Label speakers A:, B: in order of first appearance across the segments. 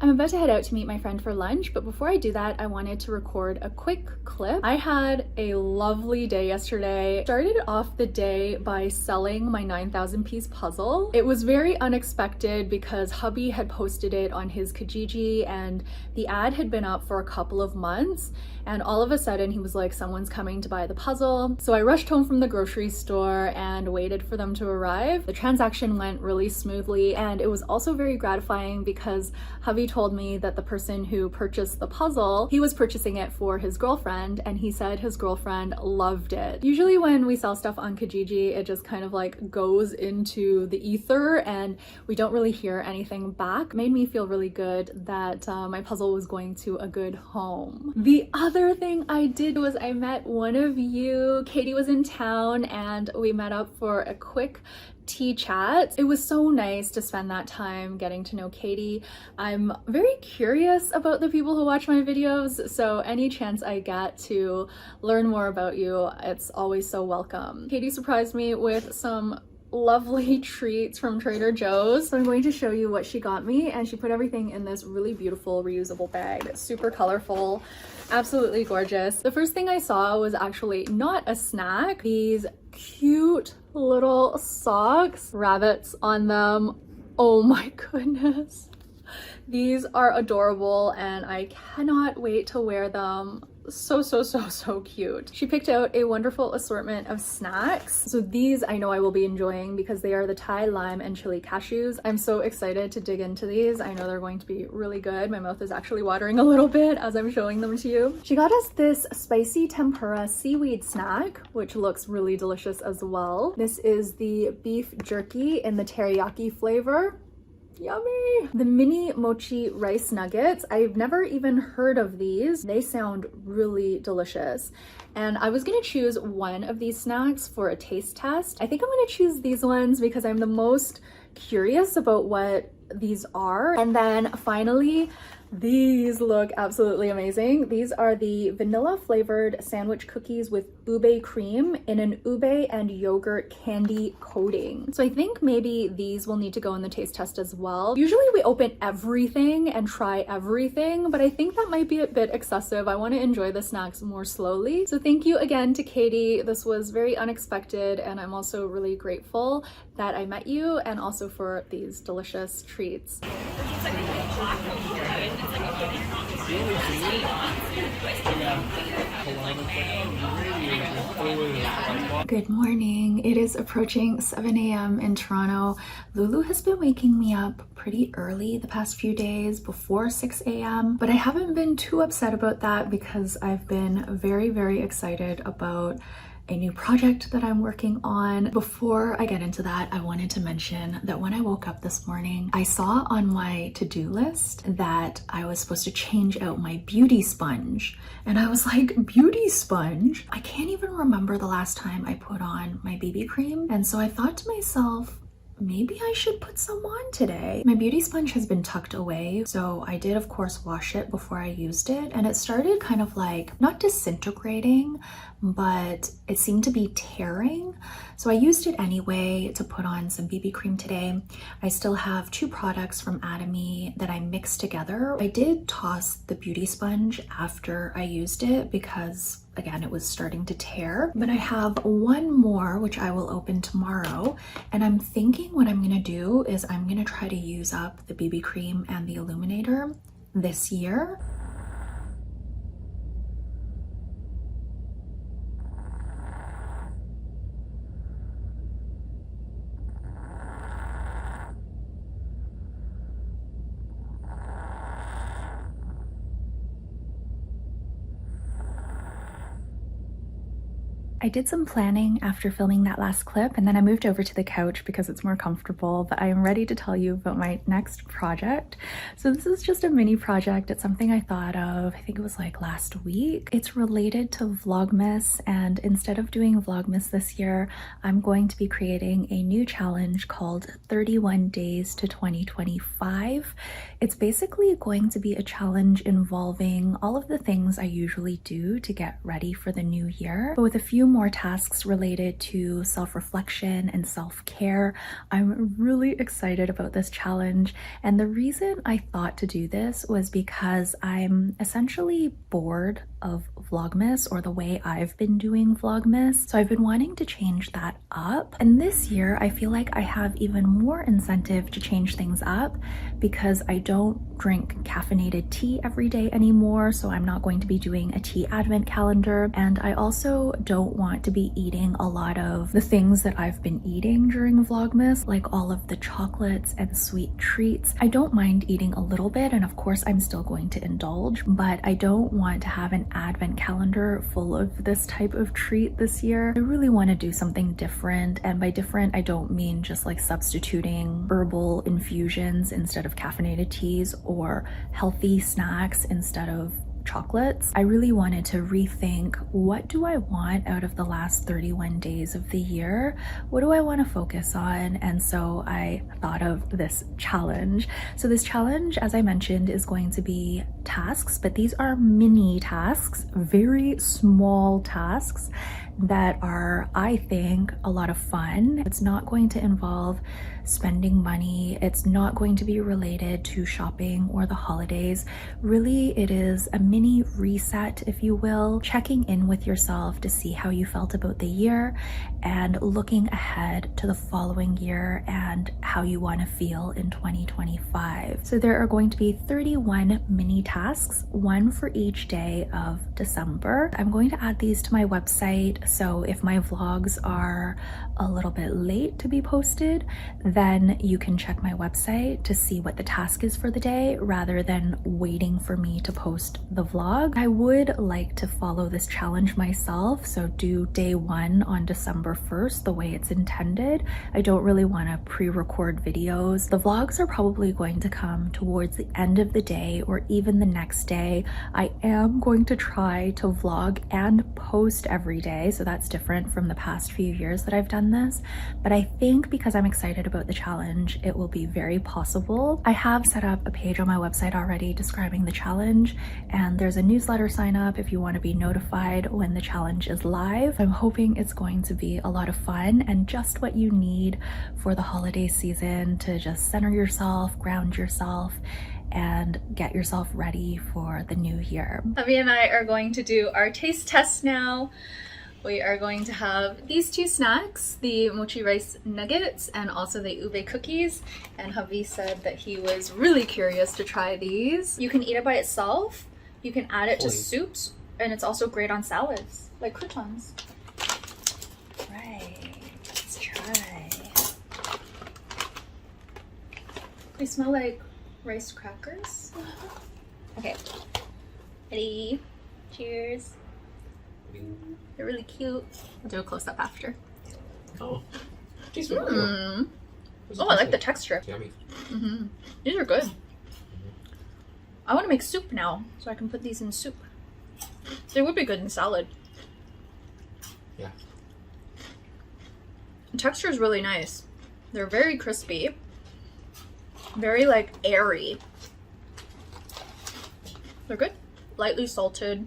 A: I'm about to head out to meet my friend for lunch, but before I do that, I wanted to record a quick clip. I had a lovely day yesterday. Started off the day by selling my 9,000 piece puzzle. It was very unexpected because hubby had posted it on his Kijiji and the ad had been up for a couple of months, and all of a sudden he was like, someone's coming to buy the puzzle. So I rushed home from the grocery store and waited for them to arrive. The transaction went really smoothly, and it was also very gratifying because hubby told me that the person who purchased the puzzle, he was purchasing it for his girlfriend, and he said his girlfriend loved it. Usually when we sell stuff on Kijiji, it just kind of like goes into the ether and we don't really hear anything back. It made me feel really good that my puzzle was going to a good home. The other thing I did was I met one of you. Kady was in town and we met up for a quick tea chat. It was so nice to spend that time getting to know Kady. I'm very curious about the people who watch my videos, so any chance I get to learn more about you, it's always so welcome. Kady surprised me with some lovely treats from Trader Joe's. So I'm going to show you what she got me, and she put everything in this really beautiful reusable bag. It's super colorful, absolutely gorgeous. The first thing I saw was actually not a snack. These cute little socks, rabbits on them. Oh my goodness. These are adorable and I cannot wait to wear them. So cute. She picked out a wonderful assortment of snacks. So these I know I will be enjoying because they are the Thai lime and chili cashews. I'm so excited to dig into these. I know they're going to be really good. My mouth is actually watering a little bit as I'm showing them to you. She got us this spicy tempura seaweed snack, which looks really delicious as well. This is the beef jerky in the teriyaki flavor. Yummy! The mini mochi rice nuggets. I've never even heard of these. They sound really delicious. And I was gonna choose one of these snacks for a taste test. I think I'm gonna choose these ones because I'm the most curious about what these are. And then finally, these look absolutely amazing. These are the vanilla flavored sandwich cookies with ube cream in an ube and yogurt candy coating. So I think maybe these will need to go in the taste test as well. Usually we open everything and try everything, but I think that might be a bit excessive. I want to enjoy the snacks more slowly. So thank you again to Kady. This was very unexpected, and I'm also really grateful that I met you and also for these delicious treats. Good morning. It is approaching 7 a.m. in Toronto. Lulu has been waking me up pretty early the past few days, before 6 a.m. But I haven't been too upset about that because I've been very excited about a new project that I'm working on. Before I get into that, I wanted to mention that when I woke up this morning, I saw on my to-do list that I was supposed to change out my beauty sponge. And I was like, beauty sponge? I can't even remember the last time I put on my BB cream. And so I thought to myself, maybe I should put some on today. My beauty sponge has been tucked away, so I did of course wash it before I used it, and it started kind of like, not disintegrating, but it seemed to be tearing. So I used it anyway to put on some BB cream today. I still have 2 products from Atomy that I mixed together. I did toss the beauty sponge after I used it because again, it was starting to tear, but I have one more, which I will open tomorrow. And I'm thinking what I'm gonna do is I'm gonna try to use up the BB cream and the illuminator this year. I did some planning after filming that last clip, and then I moved over to the couch because it's more comfortable, but I am ready to tell you about my next project. So this is just a mini project. It's something I thought of, I think it was like last week. It's related to Vlogmas, and instead of doing Vlogmas this year, I'm going to be creating a new challenge called 31 Days to 2025. It's basically going to be a challenge involving all of the things I usually do to get ready for the new year, but with a few more tasks related to self-reflection and self-care. I'm really excited about this challenge, and the reason I thought to do this was because I'm essentially bored of Vlogmas, or the way I've been doing Vlogmas. So I've been wanting to change that up, and this year I feel like I have even more incentive to change things up because I don't drink caffeinated tea every day anymore, so I'm not going to be doing a tea advent calendar, and I also don't want to be eating a lot of the things that I've been eating during Vlogmas, like all of the chocolates and sweet treats. I don't mind eating a little bit, and of course I'm still going to indulge, but I don't want to have an advent calendar full of this type of treat this year. I really want to do something different, and by different I don't mean just like substituting herbal infusions instead of caffeinated teas or healthy snacks instead of chocolates. I really wanted to rethink, what do I want out of the last 31 days of the year? What do I want to focus on? And so I thought of this challenge. So this challenge, as I mentioned, is going to be tasks, but these are mini tasks, very small tasks that are, I think, a lot of fun. It's not going to involve spending money. It's not going to be related to shopping or the holidays. Really, it is a mini reset, if you will, checking in with yourself to see how you felt about the year and looking ahead to the following year and how you want to feel in 2025. So there are going to be 31 mini tasks, one for each day of December. I'm going to add these to my website, so if my vlogs are a little bit late to be posted, then you can check my website to see what the task is for the day rather than waiting for me to post the vlog. I would like to follow this challenge myself, so do day 1 on December 1st the way it's intended. I don't really want to pre-record videos. The vlogs are probably going to come towards the end of the day or even the next day. I am going to try to vlog and post every day, so that's different from the past few years that I've done this, but I think because I'm excited about the challenge, it will be very possible. I have set up a page on my website already describing the challenge, and there's a newsletter sign up if you want to be notified when the challenge is live. I'm hoping it's going to be a lot of fun and just what you need for the holiday season to just center yourself, ground yourself, and get yourself ready for the new year. Hubby and I are going to do our taste test now. We are going to have these two snacks, the mochi rice nuggets and also the ube cookies. And hubby said that he was really curious to try these. You can eat it by itself, you can add it to soups, and it's also great on salads, like croutons. Right, let's try. They smell like rice crackers. Okay, ready? Cheers. They're really cute. I'll do a close-up after.
B: Oh.
A: Oh, I like the texture.
B: Yummy.
A: These are good. I want to make soup now, so I can put these in soup. They would be good in salad.
B: Yeah.
A: The texture is really nice. They're very crispy. Very, like, airy. They're good. Lightly salted.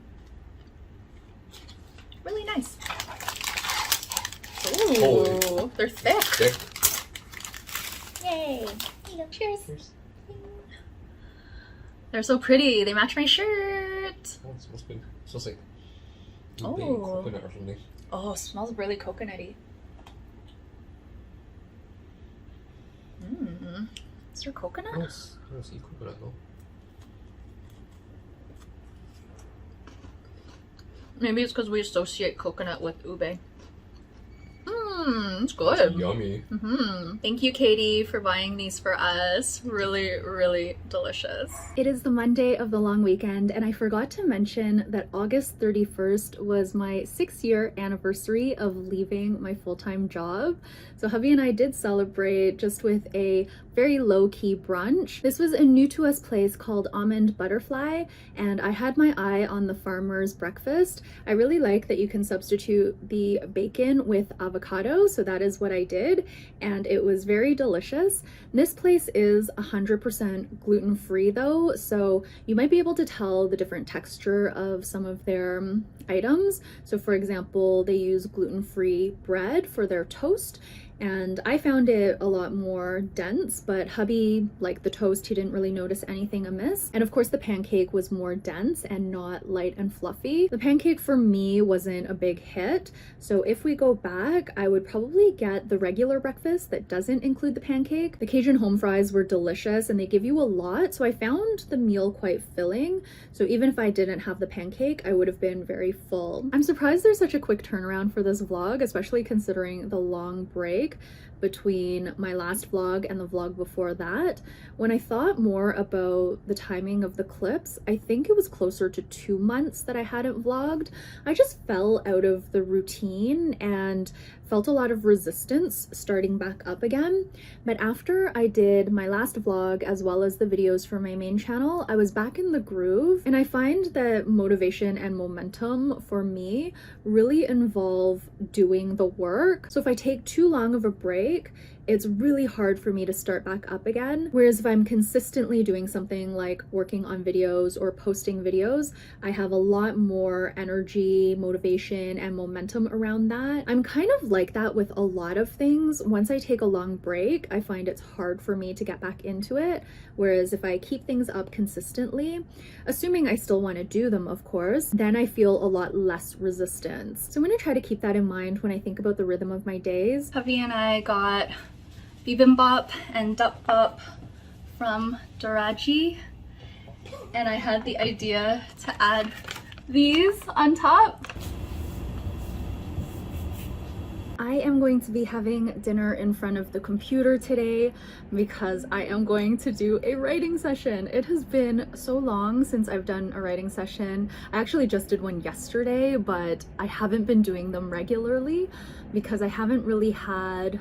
A: Really nice. Ooh, they're thick. Yay. Here you go. Cheers. They're so pretty. They match my shirt.
B: Oh, it smells good. It smells like
A: Oh.
B: coconut or something.
A: Oh, it smells really coconutty. Is there coconut?
B: I don't see coconut though.
A: Maybe it's because we associate coconut with ube. It's good.
B: Yummy.
A: Thank you, Kady, for buying these for us. Really, really delicious. It is the Monday of the long weekend, and I forgot to mention that August 31st was my 6-year anniversary of leaving my full-time job. So hubby and I did celebrate just with a very low-key brunch. This was a new to us place called Almond Butterfly, and I had my eye on the farmer's breakfast. I really like that you can substitute the bacon with avocado, so that is what I did, and it was very delicious. This place is 100% gluten-free though, so you might be able to tell the different texture of some of their items. So for example, they use gluten-free bread for their toast, and I found it a lot more dense, but hubby liked the toast. He didn't really notice anything amiss. And of course the pancake was more dense and not light and fluffy. The pancake for me wasn't a big hit, so if we go back, I would probably get the regular breakfast that doesn't include the pancake. The Cajun home fries were delicious and they give you a lot, so I found the meal quite filling. So even if I didn't have the pancake, I would have been very full. I'm surprised there's such a quick turnaround for this vlog, especially considering the long break between my last vlog and the vlog before that. When I thought more about the timing of the clips, I think it was closer to 2 months that I hadn't vlogged. I just fell out of the routine and felt a lot of resistance starting back up again. But after I did my last vlog as well as the videos for my main channel, I was back in the groove, and I find that motivation and momentum for me really involve doing the work. So if I take too long of a break, it's really hard for me to start back up again. Whereas if I'm consistently doing something like working on videos or posting videos, I have a lot more energy, motivation, and momentum around that. I'm kind of like that with a lot of things. Once I take a long break, I find it's hard for me to get back into it. Whereas if I keep things up consistently, assuming I still want to do them, of course, then I feel a lot less resistance. So I'm going to try to keep that in mind when I think about the rhythm of my days.
C: Hubby and I got bibimbap and dup from Doraji, and I had the idea to add these on top.
A: I am going to be having dinner in front of the computer today because I am going to do a writing session. It has been so long since I've done a writing session. I actually just did one yesterday, but I haven't been doing them regularly because I haven't really had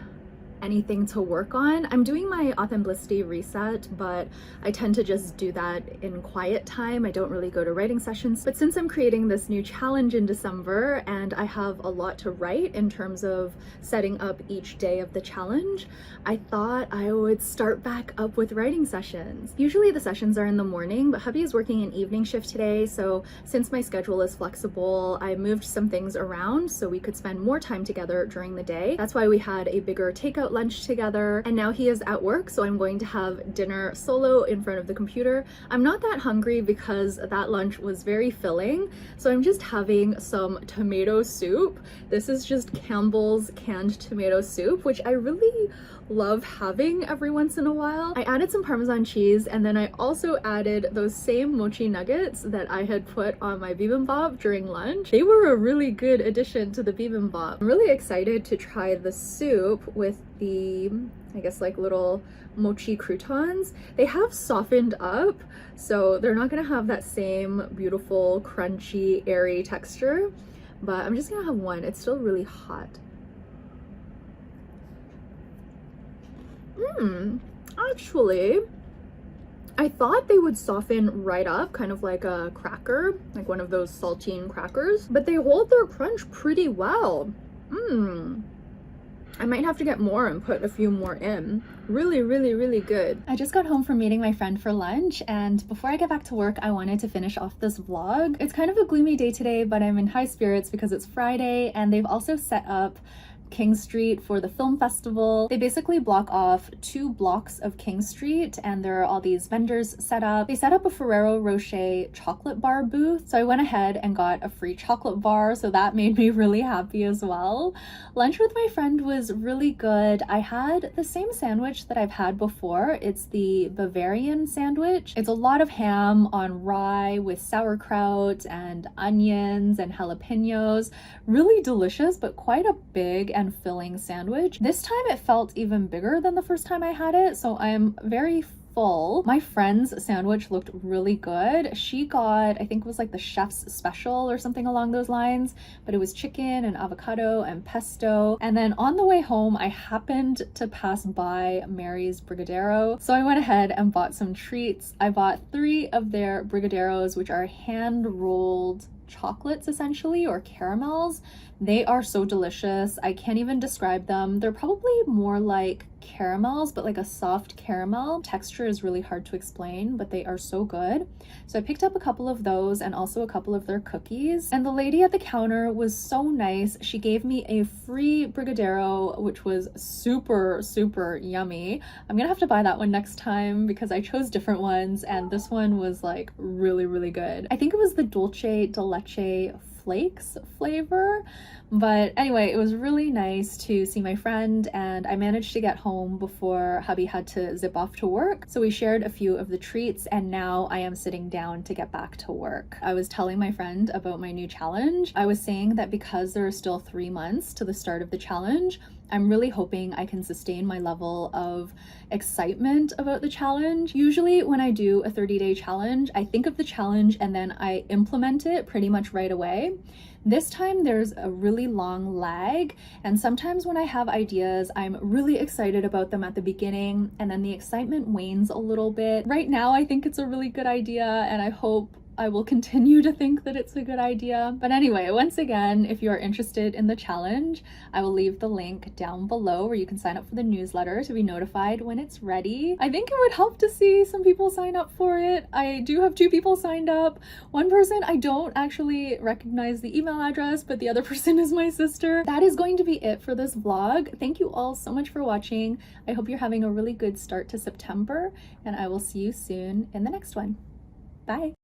A: anything to work on. I'm doing my Authenblissity reset, but I tend to just do that in quiet time. I don't really go to writing sessions. But since I'm creating this new challenge in December and I have a lot to write in terms of setting up each day of the challenge, I thought I would start back up with writing sessions. Usually the sessions are in the morning, but hubby is working an evening shift today, so since my schedule is flexible, I moved some things around so we could spend more time together during the day. That's why we had a bigger takeout lunch together, and now he is at work, so I'm going to have dinner solo in front of the computer. I'm not that hungry because that lunch was very filling, so I'm just having some tomato soup. This is just Campbell's canned tomato soup, which I really love having every once in a while. I added some Parmesan cheese, and then I also added those same mochi nuggets that I had put on my bibimbap during lunch. They were a really good addition to the bibimbap. I'm really excited to try the soup with the, I guess, like little mochi croutons. They have softened up, so they're not gonna have that same beautiful, crunchy, airy texture, but I'm just gonna have one. It's still really hot. Actually, I thought they would soften right up, kind of like a cracker, like one of those saltine crackers, but they hold their crunch pretty well. I might have to get more and put a few more in. Really, really, really good. I just got home from meeting my friend for lunch, and before I get back to work, I wanted to finish off this vlog. It's kind of a gloomy day today, but I'm in high spirits because it's Friday, and they've also set up King Street for the film festival. They basically block off 2 blocks of King Street, and there are all these vendors set up. They set up a Ferrero Rocher chocolate bar booth, so I went ahead and got a free chocolate bar, so that made me really happy as well. Lunch with my friend was really good. I had the same sandwich that I've had before. It's the Bavarian sandwich. It's a lot of ham on rye with sauerkraut and onions and jalapenos. Really delicious, but quite a big and filling sandwich. This time it felt even bigger than the first time I had it, so I'm very full. My friend's sandwich looked really good. She got, I think it was like the chef's special or something along those lines, but it was chicken and avocado and pesto. And then on the way home, I happened to pass by Mary's Brigadeiro. So I went ahead and bought some treats. I bought 3 of their Brigadeiros, which are hand-rolled chocolates essentially, or caramels. They are so delicious. I can't even describe them. They're probably more like caramels, but like a soft caramel. Texture is really hard to explain, but they are so good. So I picked up a couple of those and also a couple of their cookies. And the lady at the counter was so nice. She gave me a free Brigadeiro, which was super, super yummy. I'm gonna have to buy that one next time because I chose different ones and this one was like really, really good. I think it was the dulce de leche flakes flavor. But anyway, it was really nice to see my friend, and I managed to get home before hubby had to zip off to work. So we shared a few of the treats, and now I am sitting down to get back to work. I was telling my friend about my new challenge. I was saying that because there are still 3 months to the start of the challenge, I'm really hoping I can sustain my level of excitement about the challenge. Usually when I do a 30-day challenge, I think of the challenge and then I implement it pretty much right away. This time there's a really long lag, and sometimes when I have ideas, I'm really excited about them at the beginning and then the excitement wanes a little bit. Right now, I think it's a really good idea and I hope I will continue to think that it's a good idea. But anyway, once again, if you are interested in the challenge, I will leave the link down below where you can sign up for the newsletter to be notified when it's ready. I think it would help to see some people sign up for it. I do have 2 people signed up. One person, I don't actually recognize the email address, but the other person is my sister. That is going to be it for this vlog. Thank you all so much for watching. I hope you're having a really good start to September, and I will see you soon in the next one. Bye.